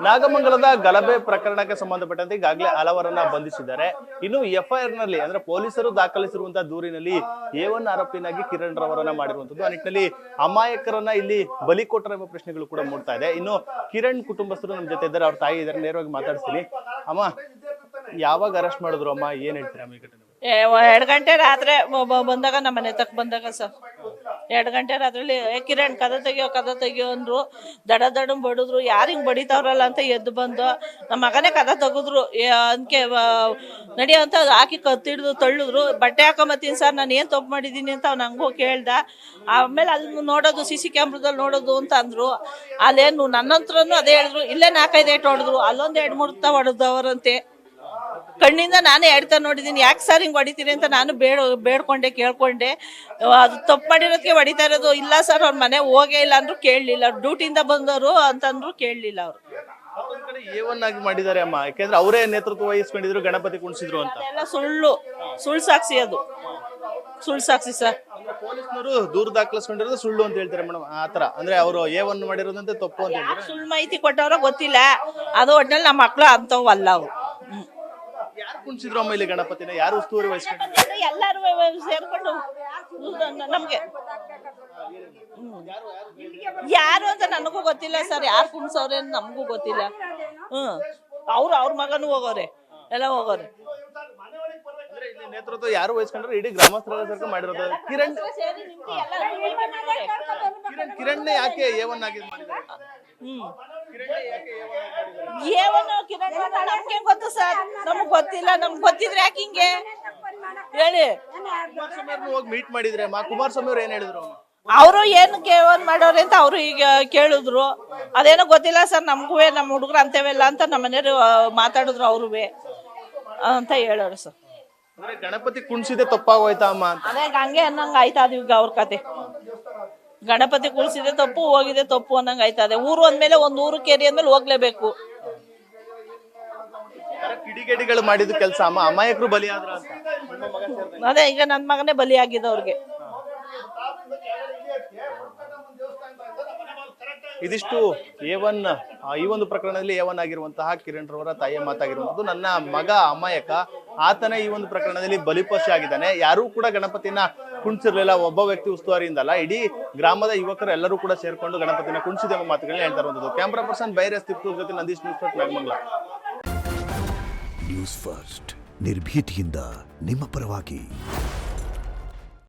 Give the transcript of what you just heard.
ನಾಗಮಂಗಲದ ಗಲಭೆ ಪ್ರಕರಣಕ್ಕೆ ಸಂಬಂಧಪಟ್ಟಂತೆ ಈಗಾಗಲೇ ಹಲವರನ್ನ ಬಂಧಿಸಿದ್ದಾರೆ. ಇನ್ನು ಎಫ್ಐಆರ್ ನಲ್ಲಿ ಅಂದ್ರೆ ಪೊಲೀಸರು ದಾಖಲಿಸಿರುವಂತಹ ದೂರಿನಲ್ಲಿ A1 ಆರೋಪಿನಾಗಿ ಕಿರಣ್ ರವರನ್ನ ಮಾಡಿರುವಂತದ್ದು. ಆ ನಿಟ್ಟಿನಲ್ಲಿ ಅಮಾಯಕರನ್ನ ಇಲ್ಲಿ ಬಲಿ ಕೊಟ್ಟರೆ ಎಂಬ ಪ್ರಶ್ನೆಗಳು ಕೂಡ ಮೂಡ್ತಾ ಇದೆ. ಇನ್ನು ಕಿರಣ್ ಕುಟುಂಬಸ್ಥರು ನಮ್ಮ ಜೊತೆ ಇದ್ದಾರೆ, ಅವ್ರ ತಾಯಿ ಇದ್ದಾರೆ, ನೇರವಾಗಿ ಮಾತಾಡ್ತೀನಿ. ಅಮ್ಮ, ಯಾವಾಗ ಅರೆಸ್ಟ್ ಮಾಡಿದ್ರು ಅಮ್ಮ, ಏನ್ ಹೇಳ್ತೀರಾ ಈ ಘಟನೆ? 2 ಗಂಟೆ ರಾತ್ರಿ ಬಂದಾಗ ನಮ್ಮ ಮನೆ ತಕ್ಕ ಬಂದಾಗ ಸರ್ 2 ಗಂಟೆ ರಾತ್ರಿಲಿ ಕಿರಣ್ ಕದ ತೆಗಿಯೋ ಅಂದ್ರು. ದಡ ಬಡಿದ್ರು. ಯಾರು ಹಿಂಗ್ ಬಡಿತಾವ್ರಲ್ಲ ಅಂತ ಎದ್ದು ಬಂದು ನಮ್ಮ ಮಗನೇ ಕದ ತೆಗೆದ್ರು. ಅದಕ್ಕೆ ನಡಿಯೋ ಅಂತ ಹಾಕಿ ಕತ್ತಿಡ್ದು ತಳ್ಳಿದ್ರು. ಬಟ್ಟೆ ಹಾಕೊಂಬತ್ತೀನಿ ಸರ್, ನಾನು ಏನ್ ತಪ್ಪು ಮಾಡಿದೀನಿ ಅಂತ ಅವ್ನು ಹಂಗೂ ಕೇಳ್ದ. ಆಮೇಲೆ ಅಲ್ಲಿ ನೋಡೋದು CC ಕ್ಯಾಮ್ರಾದಲ್ಲಿ ನೋಡೋದು ಅಂತ ಅಂದ್ರು. ಅಲ್ಲೇನು ನನ್ನ ಹತ್ರನು ಅದೇ ಹೇಳಿದ್ರು. ಇಲ್ಲೇ 4-5 ಏಟು ಹೊಡೆದ್ರು, ಅಲ್ಲೊಂದು 2-3 ಹೊಡೆದವರಂತೆ. ಕಣ್ಣಿಂದ ನಾನೇ ಹೇಳ್ತಾ ನೋಡಿದೀನಿ. ಯಾಕೆ ಸರ್ ಹಿಂಗ್ ಹೊಡಿತೀರಿ ಅಂತ ನಾನು ಬೇಡ್ಕೊಂಡೆ, ಕೇಳ್ಕೊಂಡೆ. ಅದು ತಪ್ಪು ಮಾಡಿರೋದಕ್ಕೆ ಹೊಡಿತಾ ಇರೋದು. ಇಲ್ಲ ಸರ್, ಅವ್ರ ಮನೆ ಹೋಗೇ ಇಲ್ಲ ಅಂದ್ರು ಕೇಳಲಿಲ್ಲ. ಡ್ಯೂಟಿಯಿಂದ ಬಂದವರು ಅಂತಂದ್ರು ಕೇಳಲಿಲ್ಲ. ಅವರು A1 ಆಗಿ ಮಾಡಿದ್ದಾರೆ ಅಮ್ಮ, ಯಾಕೆಂದ್ರೆ ಅವರೇ ನೇತೃತ್ವ ವಹಿಸ್ಕೊಂಡಿದ್ರು, ಗಣಪತಿ ಕುಣಿಸಿದ್ರು ಅಂತ. ಅದೆಲ್ಲ ಸುಳ್ಳು ಸಾಕ್ಷಿ. ಅದು ಸುಳ್ಳು ಸಾಕ್ಷಿ ಸರ್. ಪೊಲೀಸ್ನವರು ದೂರು ದಾಖಲಿಸ್ಕೊಂಡಿರೋದು ಸುಳ್ಳು ಅಂತ ಹೇಳ್ತಾರೆ ಮೇಡಮ್. ಆತರ ಅಂದ್ರೆ ಅವರು A1 ಮಾಡಿರೋದಂತೆ ತಪ್ಪು ಅಂತ ಹೇಳ್ತಾರೆ. ಸುಳ್ಳು ಮಾಹಿತಿ ಕೊಟ್ಟವ್ರ ಗೊತ್ತಿಲ್ಲ. ಅದು ಒಟ್ಟಿನಲ್ಲಿ ನಮ್ಮ ಮಕ್ಳು ಅಂತವಲ್ಲ ಅವು. ಯಾರು ಕುಣಿಸಿದ್ರು ಅಮ್ಮ ಇಲ್ಲಿ ಗಣಪತಿನ? ಯಾರು ಉಸ್ತುವಾರಿ ವಹಿಸ್ಕೊಂಡಿದ್ರು? ಎಲ್ಲಾರು ಸೇರ್ಕೊಂಡು ನಮ್ಗೆ ಯಾರು ಅಂತ ನನಗೂ ಗೊತ್ತಿಲ್ಲ ಸರ್. ಯಾರು ಕುಣ್ಸವ್ರೆ ನಮಗೂ ಗೊತ್ತಿಲ್ಲ. ಅವ್ರ ಮಗನೂ ಹೋಗೋರೆ, ಎಲ್ಲ ಹೋಗೋರೆ. ನೇತೃತ್ವ ಯಾರು ವಹಿಸ್ಕೊಂಡ್ರೆ ಇಡೀ ಗ್ರಾಮಸ್ಥರ ಸರ್ಕಾರ ಮಾಡಿರೋದು. ಕಿರಣ್ ಯಾಕೆ A1 ಆಗಿ ಮಾಡಿದ್ದಾರೆ? ನಮ್ಗೆ ಗೊತ್ತು ಸರ್, ನಮಗ್ ಗೊತ್ತಿಲ್ಲ. ನಮ್ಗೆ ಗೊತ್ತಿದ್ರೆ ಯಾಕೆ ಹಿಂಗೆ ಹೇಳಿ? ಕುಮಾರಸ್ವಾಮಿ ಹೋಗಿ ಮೀಟ್ ಮಾಡಿದ್ರೆ ಕುಮಾರಸ್ವಾಮಿ ಅವ್ರು ಏನ್ ಹೇಳಿದ್ರು? ಅವರು ಏನು A1 ಮಾಡೋರೆ ಅಂತ ಅವ್ರು ಈಗ ಕೇಳಿದ್ರು. ಅದೇನೋ ಗೊತ್ತಿಲ್ಲ ಸರ್ ನಮ್ಗೂ. ನಮ್ಮ ಹುಡುಗರು ಅಂತವೆಲ್ಲ ಅಂತ ನಮ್ಮ ಮನೆಯವರು ಮಾತಾಡಿದ್ರು ಅವ್ರುವೆ ಅಂತ ಹೇಳೋರು ಸರ್. ಗಣಪತಿ ಕುಣಿಸಿದೆ ತಪ್ಪಾಗೋಯ್ತಾ ಅಮ್ಮ ಅಂತ? ಅದೇ ಹಂಗೆ ಅನ್ನಂಗ ಆಯ್ತಾ ಈಗ ಅವ್ರ ಕತೆ. ಗಣಪತಿ ಕುಣಿಸಿದೆ ತಪ್ಪು, ಹೋಗಿದೆ ತಪ್ಪು ಅನ್ನಂಗ ಆಯ್ತದೆ. ಊರು ಅಂದ್ಮೇಲೆ ಒಂದು ಊರು ಕೇರಿ ಅಂದ್ಮೇಲೆ ಹೋಗ್ಲೇಬೇಕು. ಕಿಡಿಗೇಡಿಗಳು ಮಾಡಿದ ಕೆಲಸ ಅಮ್ಮ, ಅಮಾಯಕರು ಬಲಿಯಾದ್ರ ಅಂತ. ಅದೇ ಈಗ ನನ್ ಮಗನೇ ಬಲಿಯಾಗಿದ್ದವ್ರಿಗೆ. ಇದಿಷ್ಟು A1 ಈ ಒಂದು ಪ್ರಕರಣದಲ್ಲಿ A1 ಆಗಿರುವಂತಹ ಕಿರಣ್ ರವರ ತಾಯಿಯ ಮಾತಾಗಿರುವಂತದ್ದು. ನನ್ನ ಮಗ ಅಮಾಯಕ, ಆತನೇ ಈ ಒಂದು ಪ್ರಕರಣದಲ್ಲಿ ಬಲಿಪಶು ಆಗಿದ್ದಾನೆ. ಯಾರೂ ಕೂಡ ಗಣಪತಿನ ಕುಣಿಸಿರ್ಲಿಲ್ಲ. ಒಬ್ಬ ವ್ಯಕ್ತಿ ಉಸ್ತುವಾರಿಯಿಂದಲ್ಲ, ಇಡೀ ಗ್ರಾಮದ ಯುವಕರು ಎಲ್ಲರೂ ಕೂಡ ಸೇರ್ಕೊಂಡು ಗಣಪತಿನ ಕುಣಿಸಿದೆ ಎಂಬ ಮಾತುಗಳನ್ನ ಹೇಳ್ತಾ ಇರುವಂತದ್ದು. ಕ್ಯಾಮ್ರಾ ಪರ್ಸನ್ ಬೈರಸ್ ತಿಪ್ಪೂರ್ ಜೊತೆ Nandish, news first Nagamangala. News first ನಿರ್ಭೀತಿಯಿಂದ ನಿಮ್ಮ ಪರವಾಗಿ.